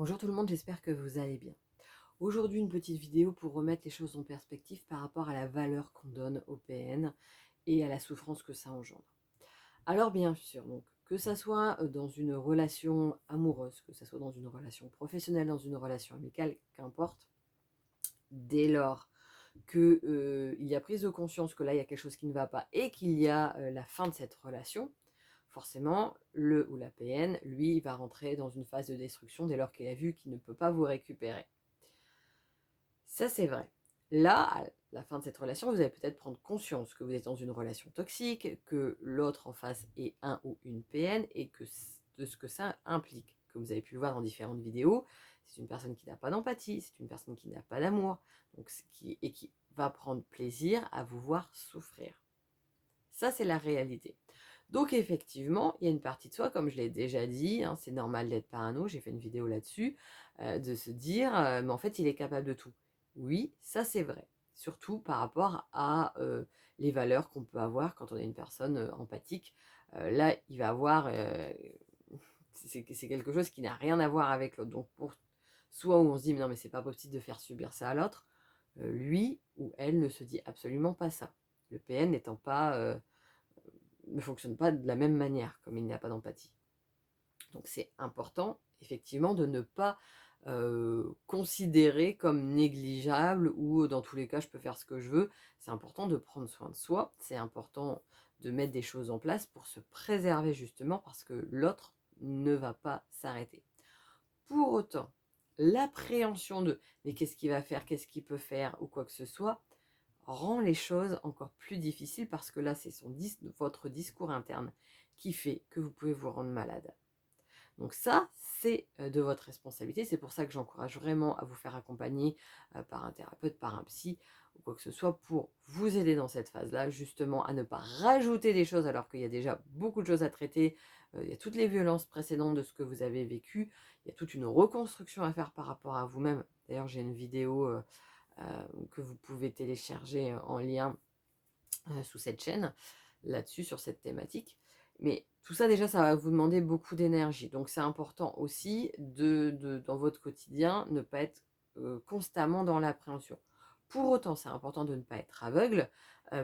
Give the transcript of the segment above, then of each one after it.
Bonjour tout le monde, j'espère que vous allez bien. Aujourd'hui, une petite vidéo pour remettre les choses en perspective par rapport à la valeur qu'on donne au PN et à la souffrance que ça engendre. Alors bien sûr, donc, que ça soit dans une relation amoureuse, que ça soit dans une relation professionnelle, dans une relation amicale, qu'importe, dès lors qu'il y a prise de conscience que là, il y a quelque chose qui ne va pas et qu'il y a la fin de cette relation, forcément, le ou la PN, lui, il va rentrer dans une phase de destruction dès lors qu'il a vu qu'il ne peut pas vous récupérer. Ça, c'est vrai. Là, à la fin de cette relation, vous allez peut-être prendre conscience que vous êtes dans une relation toxique, que l'autre en face est un ou une PN et de ce que ça implique. Comme vous avez pu le voir dans différentes vidéos, c'est une personne qui n'a pas d'empathie, c'est une personne qui n'a pas d'amour, et qui va prendre plaisir à vous voir souffrir. Ça, c'est la réalité. Donc effectivement, il y a une partie de soi, comme je l'ai déjà dit, hein, c'est normal d'être parano, j'ai fait une vidéo là-dessus, de se dire, mais en fait, il est capable de tout. Oui, ça c'est vrai. Surtout par rapport à les valeurs qu'on peut avoir quand on est une personne empathique. Là, il va avoir, c'est quelque chose qui n'a rien à voir avec l'autre. Donc pour soit où on se dit, mais non, mais c'est pas possible de faire subir ça à l'autre, lui ou elle ne se dit absolument pas ça. Le PN n'étant pas ne fonctionne pas de la même manière, comme il n'y a pas d'empathie. Donc c'est important, effectivement, de ne pas considérer comme négligeable ou dans tous les cas, je peux faire ce que je veux. C'est important de prendre soin de soi, c'est important de mettre des choses en place pour se préserver justement parce que l'autre ne va pas s'arrêter. Pour autant, l'appréhension de mais qu'est-ce qu'il va faire, qu'est-ce qu'il peut faire ou quoi que ce soit, rend les choses encore plus difficiles parce que là, c'est votre discours interne qui fait que vous pouvez vous rendre malade. Donc ça, c'est de votre responsabilité. C'est pour ça que j'encourage vraiment à vous faire accompagner par un thérapeute, par un psy ou quoi que ce soit pour vous aider dans cette phase-là, justement à ne pas rajouter des choses alors qu'il y a déjà beaucoup de choses à traiter. Il y a toutes les violences précédentes de ce que vous avez vécu. Il y a toute une reconstruction à faire par rapport à vous-même. D'ailleurs, j'ai une vidéo que vous pouvez télécharger en lien sous cette chaîne, là-dessus, sur cette thématique. Mais tout ça, déjà, ça va vous demander beaucoup d'énergie. Donc, c'est important aussi dans votre quotidien, ne pas être constamment dans l'appréhension. Pour autant, c'est important de ne pas être aveugle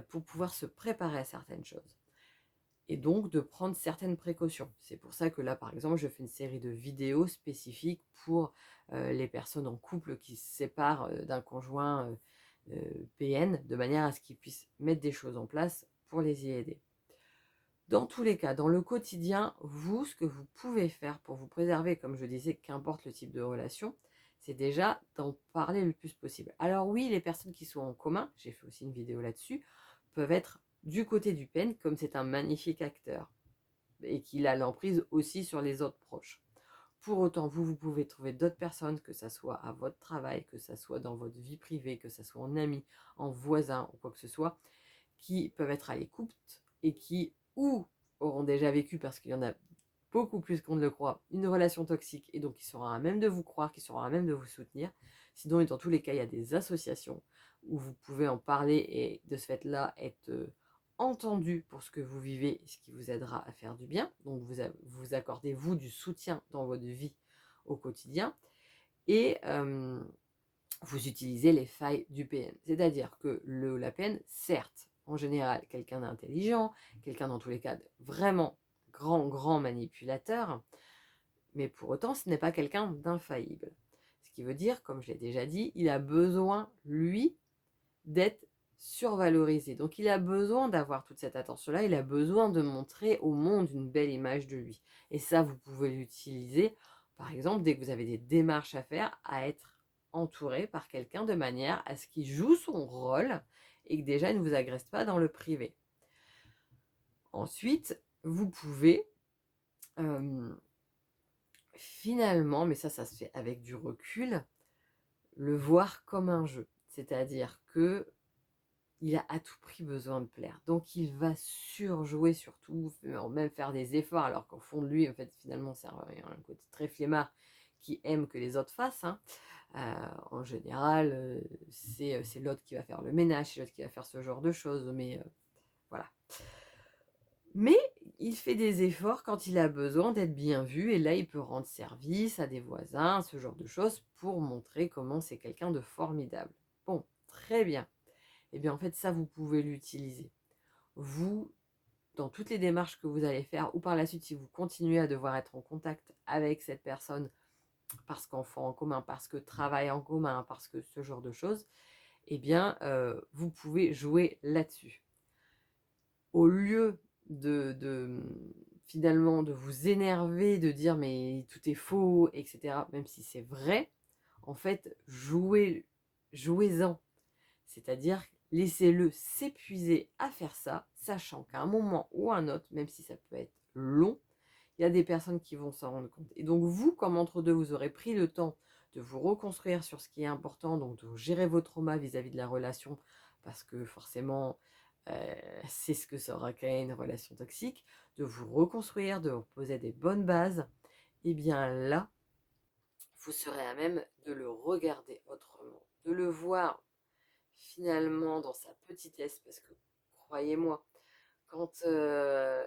pour pouvoir se préparer à certaines choses. Et donc, de prendre certaines précautions. C'est pour ça que là, par exemple, je fais une série de vidéos spécifiques pour les personnes en couple qui se séparent d'un conjoint PN, de manière à ce qu'ils puissent mettre des choses en place pour les y aider. Dans tous les cas, dans le quotidien, vous, ce que vous pouvez faire pour vous préserver, comme je disais, qu'importe le type de relation, c'est déjà d'en parler le plus possible. Alors oui, les personnes qui sont en commun, j'ai fait aussi une vidéo là-dessus, peuvent être du côté du PN, comme c'est un magnifique acteur et qu'il a l'emprise aussi sur les autres proches. Pour autant, vous pouvez trouver d'autres personnes, que ça soit à votre travail, que ça soit dans votre vie privée, que ça soit en ami, en voisin ou quoi que ce soit, qui peuvent être à l'écoute et qui, ou auront déjà vécu, parce qu'il y en a beaucoup plus qu'on ne le croit, une relation toxique et donc qui seront à même de vous croire, qui seront à même de vous soutenir. Sinon, dans tous les cas, il y a des associations où vous pouvez en parler et de ce fait-là être entendu pour ce que vous vivez, ce qui vous aidera à faire du bien. Donc vous accordez, vous, du soutien dans votre vie au quotidien et vous utilisez les failles du PN. C'est-à-dire que la PN, certes, en général, quelqu'un d'intelligent, quelqu'un dans tous les cas de vraiment grand manipulateur, mais pour autant, ce n'est pas quelqu'un d'infaillible. Ce qui veut dire, comme je l'ai déjà dit, il a besoin, lui, d'être survalorisé. Donc il a besoin d'avoir toute cette attention-là, il a besoin de montrer au monde une belle image de lui. Et ça, vous pouvez l'utiliser, par exemple, dès que vous avez des démarches à faire, à être entouré par quelqu'un de manière à ce qu'il joue son rôle et que déjà il ne vous agresse pas dans le privé. Ensuite, vous pouvez finalement, mais ça se fait avec du recul, le voir comme un jeu. C'est-à-dire que il a à tout prix besoin de plaire. Donc il va surjouer surtout, même faire des efforts, alors qu'au fond de lui, en fait, finalement, c'est un côté très flemmard qui aime que les autres fassent. Hein. En général, c'est l'autre qui va faire le ménage, c'est l'autre qui va faire ce genre de choses, mais voilà. Mais il fait des efforts quand il a besoin d'être bien vu et là, il peut rendre service à des voisins, ce genre de choses pour montrer comment c'est quelqu'un de formidable. Bon, très bien. Eh bien, en fait, ça, vous pouvez l'utiliser. Vous, dans toutes les démarches que vous allez faire ou par la suite, si vous continuez à devoir être en contact avec cette personne parce qu'enfant en commun, parce que travail en commun, parce que ce genre de choses, eh bien, vous pouvez jouer là-dessus. Au lieu finalement de vous énerver, de dire mais tout est faux, etc., même si c'est vrai, en fait, jouez-en. C'est-à-dire, laissez-le s'épuiser à faire ça, sachant qu'à un moment ou un autre, même si ça peut être long, il y a des personnes qui vont s'en rendre compte. Et donc vous, comme entre deux, vous aurez pris le temps de vous reconstruire sur ce qui est important, donc de gérer vos traumas vis-à-vis de la relation, parce que forcément, c'est ce que ça aura créé une relation toxique, de vous reconstruire, de vous poser des bonnes bases, et bien là, vous serez à même de le regarder autrement, de le voir finalement dans sa petitesse, parce que croyez-moi, quand seule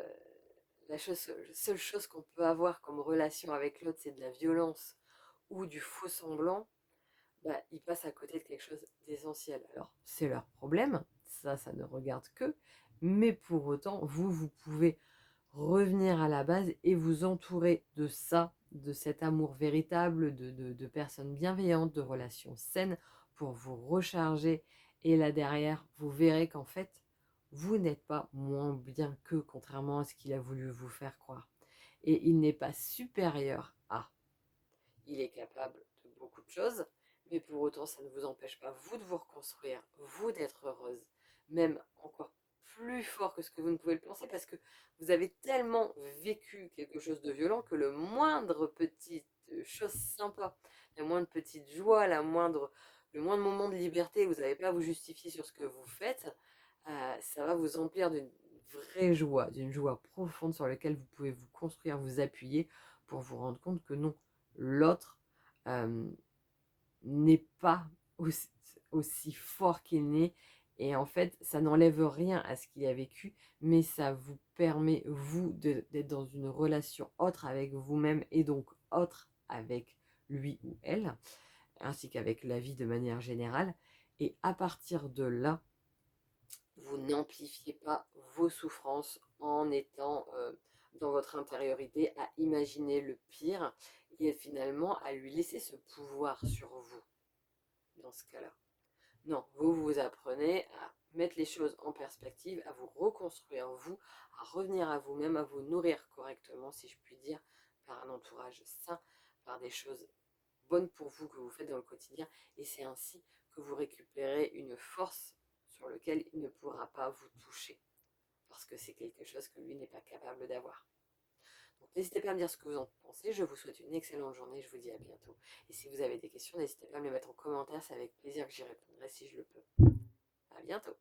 chose qu'on peut avoir comme relation avec l'autre, c'est de la violence ou du faux semblant, bah, ils passent à côté de quelque chose d'essentiel. Alors, c'est leur problème, ça ne regarde que, mais pour autant, vous pouvez revenir à la base et vous entourer de ça, de cet amour véritable, de personnes bienveillantes, de relations saines pour vous recharger. Et là derrière, vous verrez qu'en fait, vous n'êtes pas moins bien qu'eux, contrairement à ce qu'il a voulu vous faire croire. Et il n'est pas supérieur à. Il est capable de beaucoup de choses, mais pour autant, ça ne vous empêche pas, vous, de vous reconstruire, vous, d'être heureuse, même encore plus fort que ce que vous ne pouvez le penser, parce que vous avez tellement vécu quelque chose de violent que le moindre petite chose sympa, la moindre petite joie, le moindre moment de liberté, vous n'avez pas à vous justifier sur ce que vous faites, ça va vous emplir d'une vraie joie, d'une joie profonde sur laquelle vous pouvez vous construire, vous appuyer pour vous rendre compte que non, l'autre euh, n'est pas aussi fort qu'il n'est. Et en fait, ça n'enlève rien à ce qu'il a vécu, mais ça vous permet, vous, d'être dans une relation autre avec vous-même et donc autre avec lui ou elle, ainsi qu'avec la vie de manière générale. Et à partir de là, vous n'amplifiez pas vos souffrances en étant dans votre intériorité à imaginer le pire et finalement à lui laisser ce pouvoir sur vous dans ce cas-là. Non, vous apprenez à mettre les choses en perspective, à vous reconstruire vous, à revenir à vous-même, à vous nourrir correctement, si je puis dire, par un entourage sain, par des choses bonnes pour vous que vous faites dans le quotidien. Et c'est ainsi que vous récupérez une force sur laquelle il ne pourra pas vous toucher. Parce que c'est quelque chose que lui n'est pas capable d'avoir. Donc n'hésitez pas à me dire ce que vous en pensez. Je vous souhaite une excellente journée. Je vous dis à bientôt. Et si vous avez des questions, n'hésitez pas à me les mettre en commentaire. C'est avec plaisir que j'y répondrai si je le peux. À bientôt.